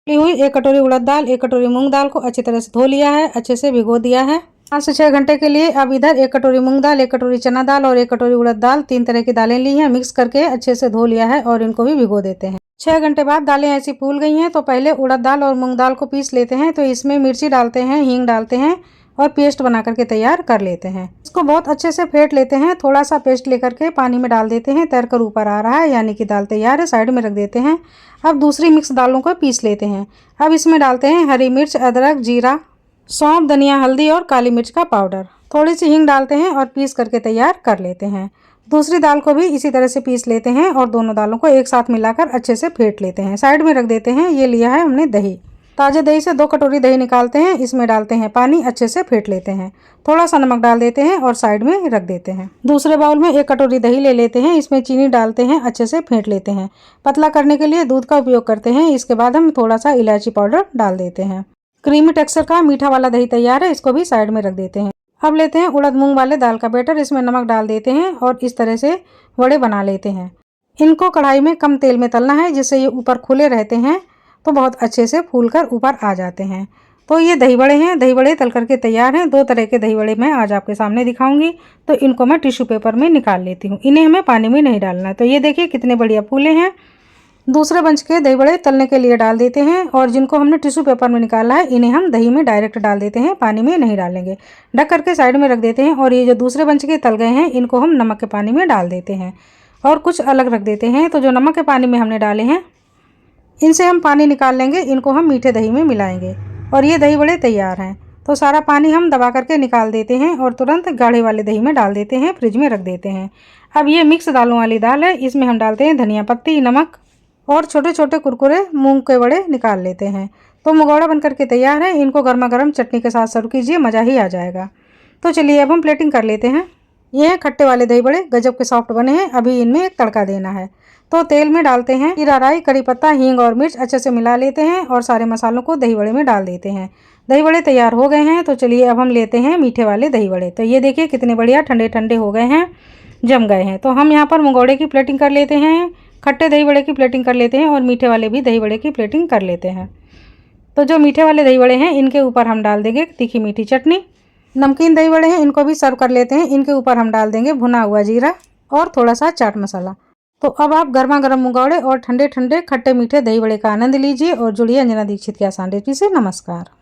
ली हुई 1 कटोरी उड़द दाल, 1 कटोरी मूंग दाल को अच्छी तरह से धो लिया है, अच्छे से भिगो दिया है 5 से 6 घंटे के लिए। अब इधर 1 कटोरी मूंग दाल, 1 कटोरी चना दाल और 1 कटोरी उड़द दाल, 3 तरह की दालें ली हैं, मिक्स करके अच्छे से धो लिया है और इनको भी भिगो देते हैं। 6 घंटे बाद दालें ऐसी फूल गई हैं तो पहले उड़द दाल और मूंग दाल को पीस लेते हैं। तो इसमें मिर्ची डालते हैं, हींग डालते हैं और पेस्ट बना करके तैयार कर लेते हैं। इसको बहुत अच्छे से फेंट लेते हैं। थोड़ा सा पेस्ट लेकर के पानी में डाल देते हैं, तैर कर ऊपर आ रहा है, यानी कि दाल तैयार है, साइड में रख देते हैं। अब दूसरी मिक्स दालों को पीस लेते हैं। अब इसमें डालते हैं हरी मिर्च, अदरक, जीरा, सौंफ, धनिया, हल्दी और काली मिर्च का पाउडर, थोड़ी सी हींग डालते हैं और पीस करके तैयार कर लेते हैं। दूसरी दाल को भी इसी तरह से पीस लेते हैं और दोनों दालों को एक साथ मिलाकर अच्छे से फेंट लेते हैं, साइड में रख देते हैं। ये लिया है हमने दही, ताज़े दही से 2 कटोरी दही निकालते हैं, इसमें डालते हैं पानी, अच्छे से फेंट लेते हैं। थोड़ा सा नमक डाल देते हैं और साइड में रख देते हैं। दूसरे बाउल में 1 कटोरी दही ले लेते हैं, इसमें चीनी डालते हैं, अच्छे से फेंट लेते हैं। पतला करने के लिए दूध का उपयोग करते हैं। इसके बाद हम थोड़ा सा इलायची पाउडर डाल देते हैं। क्रीमी टेक्सचर का मीठा वाला दही तैयार है, इसको भी साइड में रख देते हैं। अब लेते हैं उड़द मूंग वाले दाल का बैटर, इसमें नमक डाल देते हैं और इस तरह से वड़े बना लेते हैं। इनको कढ़ाई में कम तेल में तलना है, जिससे ये ऊपर खुले रहते हैं तो बहुत अच्छे से फूल कर ऊपर आ जाते हैं। तो ये दही बड़े हैं, दही बड़े तल करके तैयार हैं। 2 तरह के दही बड़े मैं आज आपके सामने दिखाऊंगी। तो इनको मैं टिश्यू पेपर में निकाल लेती हूँ, इन्हें हमें पानी में नहीं डालना। तो ये देखिए कितने बढ़िया फूले हैं। दूसरे बंच के दही बड़े तलने के लिए डाल देते हैं और जिनको हमने टिश्यू पेपर में निकाला है इन्हें हम दही में डायरेक्ट डाल देते हैं, पानी में नहीं डालेंगे। ढक करके साइड में रख देते हैं और ये जो दूसरे बंच के तल गए हैं इनको हम नमक के पानी में डाल देते हैं और कुछ अलग रख देते हैं। तो जो नमक के पानी में हमने डाले हैं इनसे हम पानी निकाल लेंगे, इनको हम मीठे दही में मिलाएंगे और ये दही बड़े तैयार हैं। तो सारा पानी हम दबा करके निकाल देते हैं और तुरंत गाढ़े वाले दही में डाल देते हैं, फ्रिज में रख देते हैं। अब ये मिक्स दालों वाली दाल है, इसमें हम डालते हैं धनिया पत्ती, नमक और छोटे छोटे कुरकुरे मूंग के बड़े निकाल लेते हैं। तो मुगौड़ा बन करके तैयार है। इनको गर्मा गर्म चटनी के साथ सर्व कीजिए, मज़ा ही आ जाएगा। तो चलिए अब हम प्लेटिंग कर लेते हैं। ये हैं खट्टे वाले दही बड़े, गजब के सॉफ्ट बने हैं। अभी इनमें एक तड़का देना है। तो तेल में डालते हैं जीरा, राई, करी पत्ता, हींग और मिर्च, अच्छे से मिला लेते हैं और सारे मसालों को दही बड़े में डाल देते हैं। दही बड़े तैयार हो गए हैं। तो चलिए अब हम लेते हैं मीठे वाले दही बड़े। तो ये देखिए कितने बढ़िया ठंडे ठंडे हो गए हैं, जम गए हैं। तो हम यहाँ पर मुगौड़े की प्लेटिंग कर लेते हैं, खट्टे दही बड़े की प्लेटिंग कर लेते हैं और मीठे वाले भी दही बड़े की प्लेटिंग कर लेते हैं। तो जो मीठे वाले दही बड़े हैं इनके ऊपर हम डाल देंगे तीखी मीठी चटनी। नमकीन दही बड़े हैं, इनको भी सर्व कर लेते हैं। इनके ऊपर हम डाल देंगे भुना हुआ जीरा और थोड़ा सा चाट मसाला। तो अब आप गर्मा गर्म मुगौड़े और ठंडे ठंडे खट्टे मीठे दही बड़े का आनंद लीजिए और जुड़िए अंजना दीक्षित के आसान रेसिपी से। नमस्कार।